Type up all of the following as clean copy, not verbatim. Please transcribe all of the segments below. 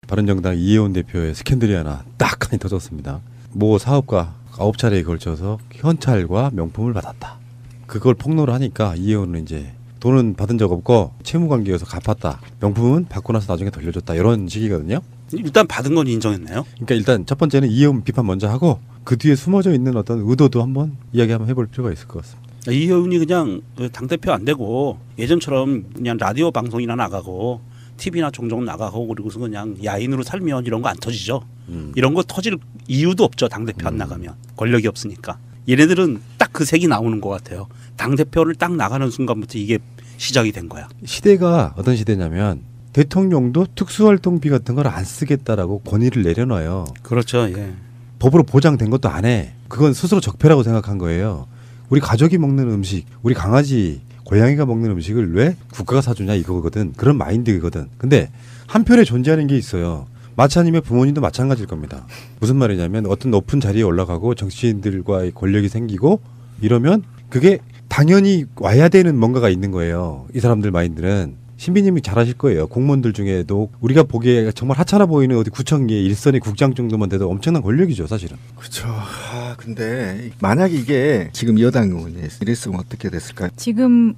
바른정당 이혜원 대표의 스캔들이 하나 딱 하니 터졌습니다. 모 사업가 9차례에 걸쳐서 현찰과 명품을 받았다. 그걸 폭로를 하니까 이혜원은 이제 돈은 받은 적 없고 채무관계여서 갚았다. 명품은 받고 나서 나중에 돌려줬다. 이런 식이거든요. 일단 받은 건 인정했네요. 그러니까 일단 첫 번째는 이혜원 비판 먼저 하고 그 뒤에 숨어져 있는 어떤 의도도 한번 이야기 한번 해볼 필요가 있을 것 같습니다. 이혜원이 그냥 당대표 안 되고 예전처럼 그냥 라디오 방송이나 나가고 TV나 종종 나가고 그리고서 그냥 야인으로 살면 이런 거 안 터지죠. 이런 거 터질 이유도 없죠. 당대표 안 나가면. 권력이 없으니까. 얘네들은 딱 그 색이 나오는 것 같아요. 당대표를 딱 나가는 순간부터 이게 시작이 된 거야. 시대가 어떤 시대냐면 대통령도 특수활동비 같은 걸 안 쓰겠다라고 권위를 내려놔요. 그렇죠. 예. 법으로 보장된 것도 안 해. 그건 스스로 적폐라고 생각한 거예요. 우리 가족이 먹는 음식, 우리 강아지, 고양이가 먹는 음식을 왜 국가가 사주냐 이거거든. 그런 마인드거든. 근데 한편에 존재하는 게 있어요. 마차님의 부모님도 마찬가지일 겁니다. 무슨 말이냐면 어떤 높은 자리에 올라가고 정치인들과의 권력이 생기고 이러면 그게 당연히 와야 되는 뭔가가 있는 거예요. 이 사람들 마인드는. 신비님이 잘 아실 거예요. 공무원들 중에도 우리가 보기에 정말 하찮아 보이는 어디 구청의 일선의 국장 정도만 돼도 엄청난 권력이죠, 사실은. 그렇죠. 근데 만약에 이게 지금 여당 의원이 이랬으면 어떻게 됐을까요? 지금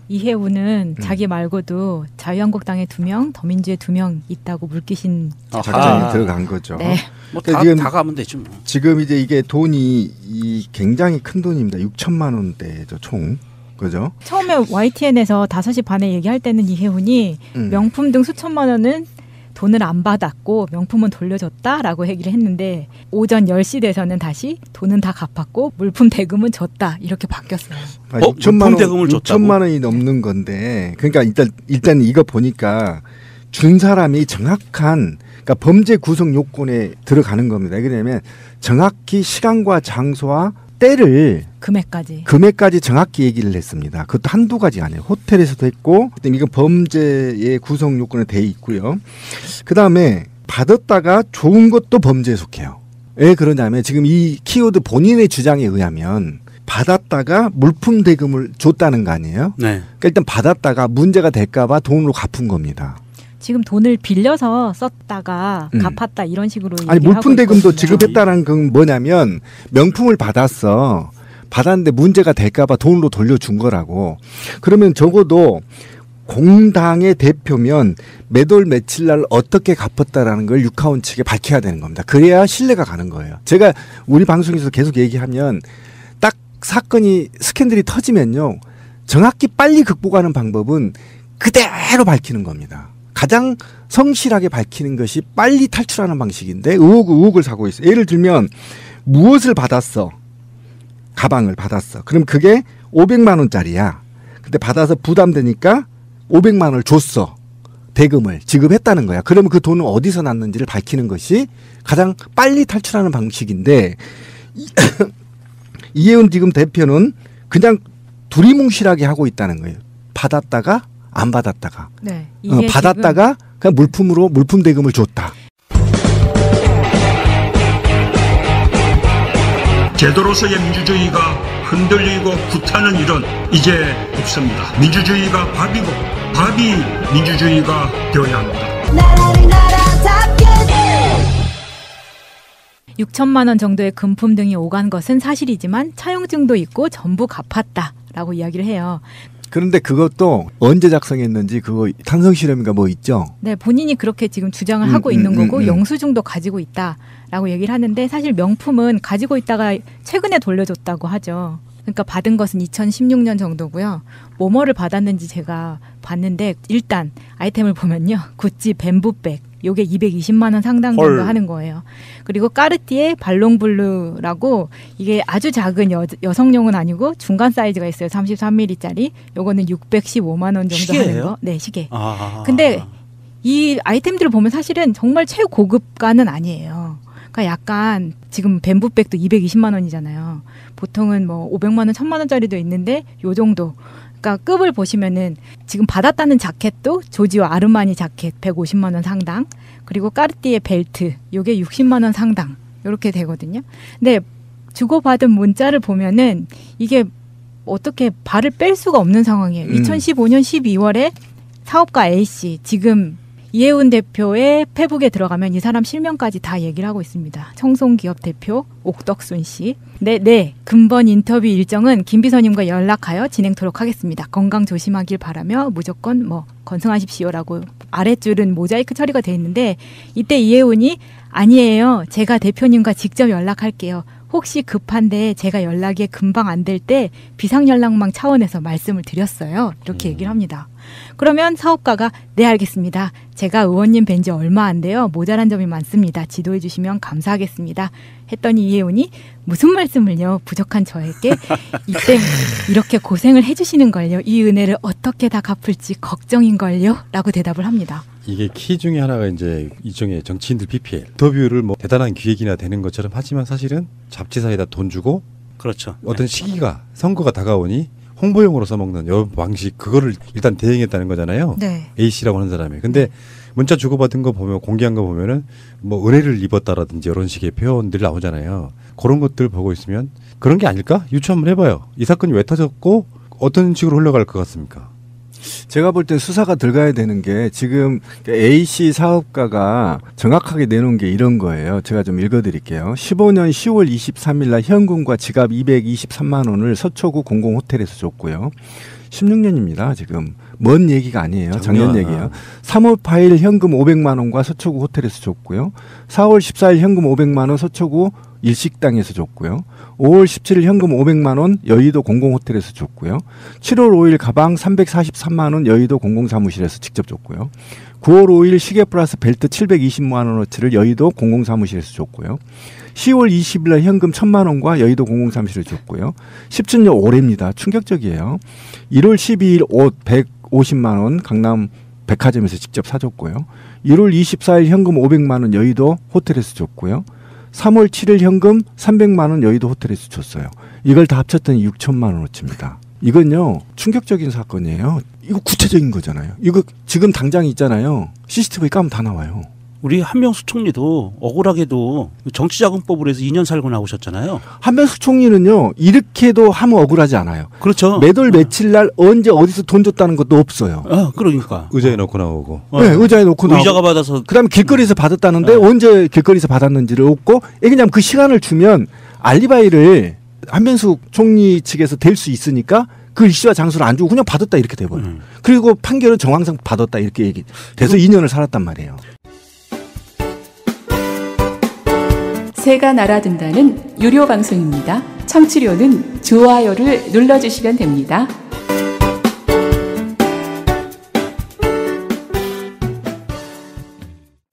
이혜우는 자기 말고도 자유한국당에 2명, 더민주에 2명 있다고 물귀신 작전에 들어간 거죠. 네. 뭐 다 가면 되죠. 뭐. 지금 이제 이게 돈이 굉장히 큰 돈입니다. 6천만 원대죠, 총. 그죠? 처음에 YTN에서 5시 반에 얘기할 때는 이혜훈이 명품 등 수천만 원은 돈을 안 받았고 명품은 돌려줬다라고 얘기를 했는데 오전 10시 돼서는 다시 돈은 다 갚았고 물품 대금은 줬다 이렇게 바뀌었어요. 6천만 원, 6천만 원이 넘는 건데 그러니까 일단 이거 보니까 준 사람이 정확한 그러니까 범죄 구성 요건에 들어가는 겁니다. 왜냐하면 정확히 시간과 장소와 때를 금액까지 정확히 얘기를 했습니다. 그것도 한두 가지가 아니에요. 호텔에서도 했고 이건 범죄의 구성 요건에 돼 있고요. 그다음에 받았다가 좋은 것도 범죄에 속해요. 왜 그러냐면 지금 이 키워드 본인의 주장에 의하면 받았다가 물품 대금을 줬다는 거 아니에요? 네. 그러니까 일단 받았다가 문제가 될까 봐 돈으로 갚은 겁니다. 지금 돈을 빌려서 썼다가 갚았다 이런 식으로 아니 물품 대금도 지급했다는 건 뭐냐면 명품을 받았는데 문제가 될까 봐 돈으로 돌려준 거라고. 그러면 적어도 공당의 대표면 몇 월 며칠 날 어떻게 갚았다라는 걸 유카원 측에 밝혀야 되는 겁니다. 그래야 신뢰가 가는 거예요. 제가 우리 방송에서 계속 얘기하면 딱 사건이 스캔들이 터지면요. 정확히 빨리 극복하는 방법은 그대로 밝히는 겁니다. 가장 성실하게 밝히는 것이 빨리 탈출하는 방식인데 의혹을 사고 있어요. 예를 들면 무엇을 받았어? 가방을 받았어. 그럼 그게 500만 원짜리야. 근데 받아서 부담되니까 500만 원을 줬어. 대금을 지급했다는 거야. 그러면 그 돈은 어디서 났는지를 밝히는 것이 가장 빨리 탈출하는 방식인데 이혜원 지금 대표는 그냥 두리뭉실하게 하고 있다는 거예요. 받았다가 안 받았다가 네, 받았다가 그냥 물품 대금을 줬다. 제도로서의 민주주의가 흔들리고 구타는 일은 이제 없습니다. 민주주의가 밥이고 밥이 민주주의가 되어야 합니다. 6천만 원 정도의 금품 등이 오간 것은 사실이지만 차용증도 있고 전부 갚았다라고 이야기를 해요. 그런데 그것도 언제 작성했는지 그거 탄성 실험인가 뭐 있죠? 네, 본인이 그렇게 지금 주장을 하고 있는 거고 영수증도 가지고 있다라고 얘기를 하는데 사실 명품은 가지고 있다가 최근에 돌려줬다고 하죠. 그러니까 받은 것은 2016년 정도고요. 뭐를 받았는지 제가 봤는데 일단 아이템을 보면요. 구찌 뱀부백 요게 220만 원 상당 정도 하는 거예요. 그리고 까르띠에 발롱블루라고 이게 아주 작은 여성용은 아니고 중간 사이즈가 있어요. 33mm짜리. 요거는 615만 원 정도 시계예요? 하는 거. 네, 시계. 근데 이 아이템들을 보면 사실은 정말 최고급가는 아니에요. 그러니까 약간 지금 뱀부백도 220만 원이잖아요. 보통은 뭐 500만 원, 1000만 원짜리도 있는데 요 정도. 그러니까 급을 보시면은 지금 받았다는 자켓도 조지오 아르마니 자켓 150만 원 상당, 그리고 까르띠에 벨트 요게 60만 원 상당 이렇게 되거든요. 근데 주고받은 문자를 보면은 이게 어떻게 발을 뺄 수가 없는 상황이에요. 2015년 12월에 사업가 A씨 지금 이해운 대표의 페북에 들어가면 이 사람 실명까지 다 얘기를 하고 있습니다. 청송기업 대표 옥덕순 씨. 네. 금번 인터뷰 일정은 김 비서님과 연락하여 진행토록 하겠습니다. 건강 조심하길 바라며 무조건 건승하십시오라고 아랫줄은 모자이크 처리가 돼 있는데 이때 이해운이 아니에요. 제가 대표님과 직접 연락할게요. 혹시 급한데 제가 연락이 금방 안 될 때 비상연락망 차원에서 말씀을 드렸어요. 이렇게 얘기를 합니다. 그러면 사업가가 네 알겠습니다. 제가 의원님 뵌 지 얼마 안 돼요. 모자란 점이 많습니다. 지도해 주시면 감사하겠습니다. 했더니 이해운이 무슨 말씀을요. 부족한 저에게 이때 이렇게 고생을 해주시는 걸요. 이 은혜를 어떻게 다 갚을지 걱정인걸요. 라고 대답을 합니다. 이게 키 중에 하나가 이제 일종의 정치인들 PPL. 인터뷰를 대단한 기획이나 되는 것처럼 하지만 사실은 잡지사에다 돈 주고 그렇죠. 어떤 시기가 선거가 다가오니 홍보용으로 써먹는 여러 방식 그거를 일단 대행했다는 거잖아요. 네. A씨라고 하는 사람이. 근데 문자 주고받은 거 보면 공개한 거 보면은 은혜를 입었다라든지 이런 식의 표현들이 나오잖아요. 그런 것들 보고 있으면 그런 게 아닐까? 유추 한번 해봐요. 이 사건이 왜 터졌고 어떤 식으로 흘러갈 것 같습니까? 제가 볼 때 수사가 들어가야 되는 게 지금 A씨 사업가가 정확하게 내놓은 게 이런 거예요. 제가 좀 읽어드릴게요. 15년 10월 23일 날 현금과 지갑 223만 원을 서초구 공공호텔에서 줬고요. 16년입니다. 지금 먼 얘기가 아니에요. 작년 얘기예요. 3월 8일 현금 500만 원과 서초구 호텔에서 줬고요. 4월 14일 현금 500만 원 서초구 일식당에서 줬고요. 5월 17일 현금 500만 원 여의도 공공호텔에서 줬고요. 7월 5일 가방 343만 원 여의도 공공사무실에서 직접 줬고요. 9월 5일 시계 플러스 벨트 720만 원어치를 여의도 공공사무실에서 줬고요. 10월 20일 날 현금 1000만 원과 여의도 공공사무실에 줬고요. 17년 올해입니다. 충격적이에요. 1월 12일 옷 150만 원 강남 백화점에서 직접 사줬고요. 1월 24일 현금 500만 원 여의도 호텔에서 줬고요. 3월 7일 현금 300만 원 여의도 호텔에서 줬어요. 이걸 다 합쳤더니 6천만 원어치입니다. 이건요 충격적인 사건이에요. 이거 구체적인 거잖아요. 이거 지금 당장 있잖아요. CCTV 까면 다 나와요. 우리 한명숙 총리도 억울하게도 정치자금법으로 해서 2년 살고 나오셨잖아요. 한명숙 총리는요 이렇게도 하면 억울하지 않아요. 그렇죠. 매달 며칠 날 언제 어디서 돈 줬다는 것도 없어요. 그러니까 의자에 넣고 나오고. 네, 의자에 놓고 나오고. 의자가 받아서. 그다음에 길거리에서 받았다는데 언제 길거리에서 받았는지를 없고 그냥 그 시간을 주면 알리바이를 한명숙 총리 측에서 될 수 있으니까 그 일시와 장소를 안 주고 그냥 받았다 이렇게 돼버려요. 그리고 판결은 정황상 받았다 이렇게 얘기 돼서 2년을 살았단 말이에요. 새가 날아든다는 유료 방송입니다. 청취료는 좋아요를 눌러주시면 됩니다.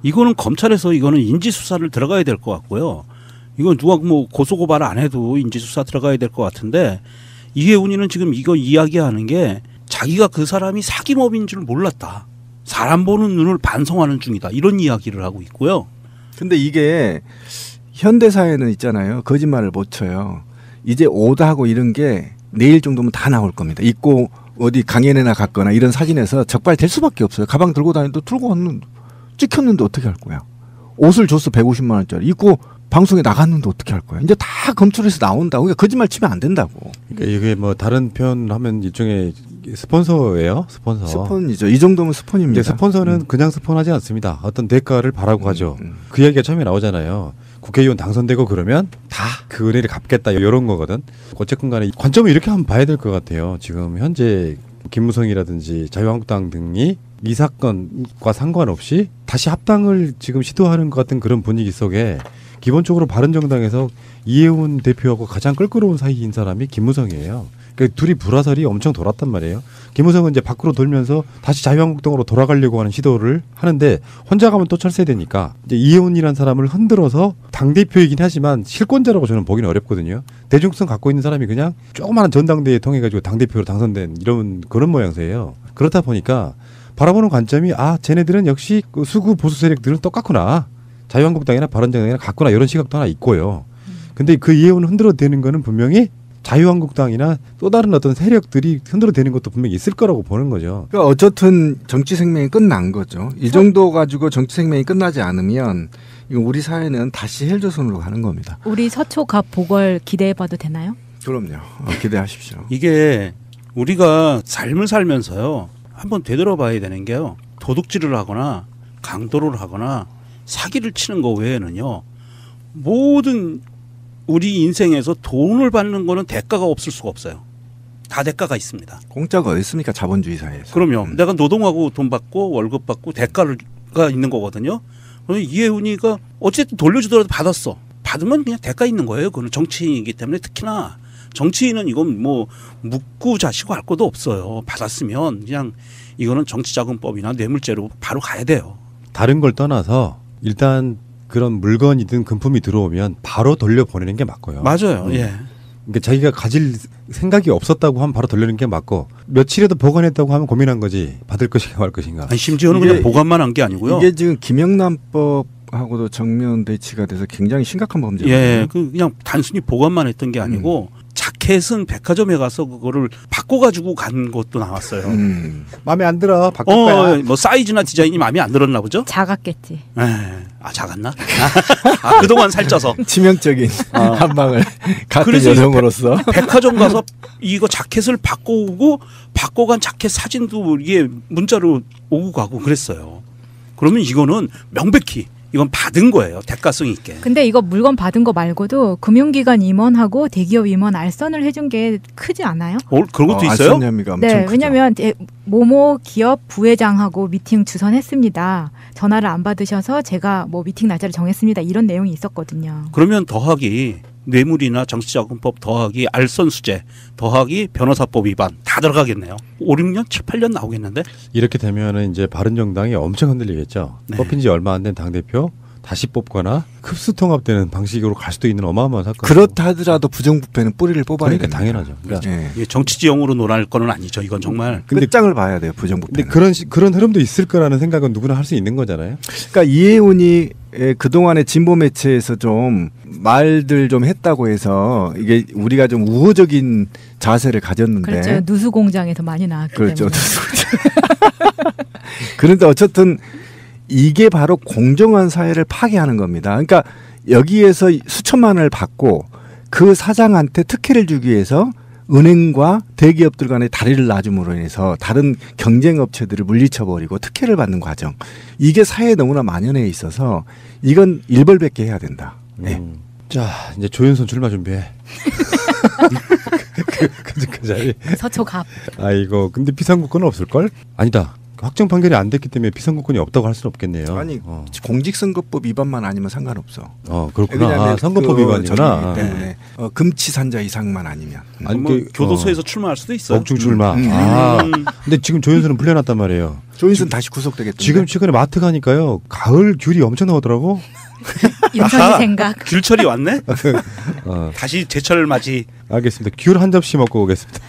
이거는 검찰에서 이거는 인지수사를 들어가야 될 것 같고요. 이건 누가 고소고발 안 해도 인지수사 들어가야 될 것 같은데 이해운이는 지금 이거 이야기하는 게 자기가 그 사람이 사기범인 줄 몰랐다. 사람 보는 눈을 반성하는 중이다. 이런 이야기를 하고 있고요. 근데 이게 현대사회는 있잖아요. 거짓말을 못 쳐요. 이제 오다하고 이런 게 내일 정도면 다 나올 겁니다. 입고 어디 강연회나 갔거나 이런 사진에서 적발될 수밖에 없어요. 가방 들고 다니도 들고 왔는데 찍혔는데 어떻게 할 거야. 옷을 줬어 150만 원짜리. 입고 방송에 나갔는데 어떻게 할 거야. 이제 다 검찰에서 나온다고. 그러니까 거짓말 치면 안 된다고. 그러니까 이게 다른 표현하면 일종의 스폰서예요. 스폰이죠. 이 정도면 스폰입니다. 스폰서는 그냥 스폰하지 않습니다. 어떤 대가를 바라고 하죠. 그 이야기가 처음에 나오잖아요. 국회의원 당선되고 그러면 다 그 은혜를 갚겠다 이런 거거든. 어쨌든 간에 관점을 이렇게 한번 봐야 될 것 같아요. 지금 현재 김무성이라든지 자유한국당 등이 이 사건과 상관없이 다시 합당을 지금 시도하는 것 같은 그런 분위기 속에 기본적으로 바른정당에서 이해운 대표하고 가장 끌끄러운 사이인 사람이 김무성이에요. 그러니까 둘이 불화설이 엄청 돌았단 말이에요. 김무성은 이제 밖으로 돌면서 다시 자유한국당으로 돌아가려고 하는 시도를 하는데 혼자 가면 또 철새되니까 이제 이해운이라는 사람을 흔들어서 당대표이긴 하지만 실권자라고 저는 보기는 어렵거든요. 대중성 갖고 있는 사람이 그냥 조그마한 전당대회에 통해가지고 당대표로 당선된 이런 그런 모양새예요. 그렇다 보니까 바라보는 관점이 쟤네들은 역시 그 수구 보수 세력들은 똑같구나. 자유한국당이나 바른정당이나 같구나 이런 시각도 하나 있고요. 근데 그 이해운을 흔들어대는 거는 분명히 자유한국당이나 또 다른 어떤 세력들이 흔들어대는 것도 분명히 있을 거라고 보는 거죠. 그러니까 어쨌든 정치 생명이 끝난 거죠. 이 정도 가지고 정치 생명이 끝나지 않으면 이거 우리 사회는 다시 헬조선으로 가는 겁니다. 우리 서초갑 보궐 기대해봐도 되나요? 그럼요. 기대하십시오. 이게 우리가 삶을 살면서요. 한번 되돌아봐야 되는 게요. 도둑질을 하거나 강도를 하거나 사기를 치는 거 외에는요. 모든 우리 인생에서 돈을 받는 거는 대가가 없을 수가 없어요. 다 대가가 있습니다. 공짜가 어디 있습니까? 자본주의 사회에서. 그럼요. 내가 노동하고 돈 받고 월급 받고 대가가 있는 거거든요. 그래서 이혜훈이가 어쨌든 돌려주더라도 받았어. 받으면 그냥 대가 있는 거예요. 그건 정치인이기 때문에 특히나 정치인은 이건 뭐 묻고 자시고 할 것도 없어요. 받았으면 그냥 이거는 정치자금법이나 뇌물죄로 바로 가야 돼요. 다른 걸 떠나서 일단 그런 물건이든 금품이 들어오면 바로 돌려보내는 게 맞고요. 맞아요. 예. 그러니까 자기가 가질 생각이 없었다고 하면 바로 돌리는 게 맞고 며칠이라도 보관했다고 하면 고민한 거지 받을 것인가 말 것인가. 아니, 심지어는 이게- 그냥 보관만 한 게 아니고요. 이게 지금 김영란법하고도 정면 대치가 돼서 굉장히 심각한 범죄거든요. 예, 그냥 단순히 보관만 했던 게 아니고 자켓은 백화점에 가서 그거를 바꿔가지고 간 것도 나왔어요. 마음에 안 들어 바꿀 거야. 뭐 사이즈나 디자인이 마음에 안 들었나 보죠? 작았겠지. 작았나? 아, 그동안 살쪄서. 치명적인 한 방을 같은 그래서 여성으로서. 백화점 가서 이거 자켓을 바꿔오고 바꿔간 자켓 사진도 이게 문자로 오고 가고 그랬어요. 그러면 이거는 명백히 이건 받은 거예요. 대가성 있게. 근데 이거 물건 받은 거 말고도 금융기관 임원하고 대기업 임원 알선을 해준 게 크지 않아요? 그런 것도 있어요? 알선 혐의가 엄청 네, 크죠. 왜냐하면 모모 기업 부회장하고 미팅 주선했습니다. 전화를 안 받으셔서 제가 뭐 미팅 날짜를 정했습니다. 이런 내용이 있었거든요. 그러면 더하기 뇌물이나 정치자금법 더하기 알선수재 더하기 변호사법 위반 다 들어가겠네요. 5, 6년, 7, 8년 나오겠는데? 이렇게 되면은 이제 바른정당이 엄청 흔들리겠죠. 네. 뽑힌 지 얼마 안 된 당대표 다시 뽑거나 흡수통합되는 방식으로 갈 수도 있는 어마어마한 사건. 그렇다 하더라도 부정부패는 뿌리를 뽑아야 그러니까 됩니다. 당연하죠. 그러니까 예. 이게 정치지형으로 논할 거는 아니죠. 이건 정말. 근데 끝장을 봐야 돼요. 근데 부정부패는. 그런 흐름도 있을 거라는 생각은 누구나 할 수 있는 거잖아요. 그러니까 이혜훈이 그동안의 진보 매체에서 좀 말들 좀 했다고 해서 이게 우리가 좀 우호적인 자세를 가졌는데 그렇죠. 누수공장에서 많이 나왔기 그렇죠. 때문에. 그런데 어쨌든 이게 바로 공정한 사회를 파괴하는 겁니다. 그러니까 여기에서 수천만 원을 받고 그 사장한테 특혜를 주기 위해서 은행과 대기업들 간의 다리를 놔줌으로 인해서 다른 경쟁 업체들을 물리쳐버리고 특혜를 받는 과정. 이게 사회에 너무나 만연해 있어서 이건 일벌백계 해야 된다. 네. 자 이제 조윤선 출마 준비해. 그 자리. 서초갑. 아이고 근데 비상국권은 없을 걸? 아니다. 확정 판결이 안 됐기 때문에 비상국권이 없다고 할 수는 없겠네요. 아니 공직선거법 위반만 아니면 상관없어. 그렇구나. 왜냐하면 선거법 그 위반이구나. 정의이기 때문에 금치산자 이상만 아니면. 아니, 뭐 교도소에서 출마할 수도 있어요. 억중 출마. 음. 근데 지금 조윤선은 풀려났단 말이에요. 조인선 다시 구속되겠던데. 지금 최근에 마트 가니까요. 가을 귤이 엄청 나오더라고. 윤선이 아하. 생각. 귤철이 왔네? 어, 다시 제철 맞이. 알겠습니다. 귤 한 접시 먹고 오겠습니다.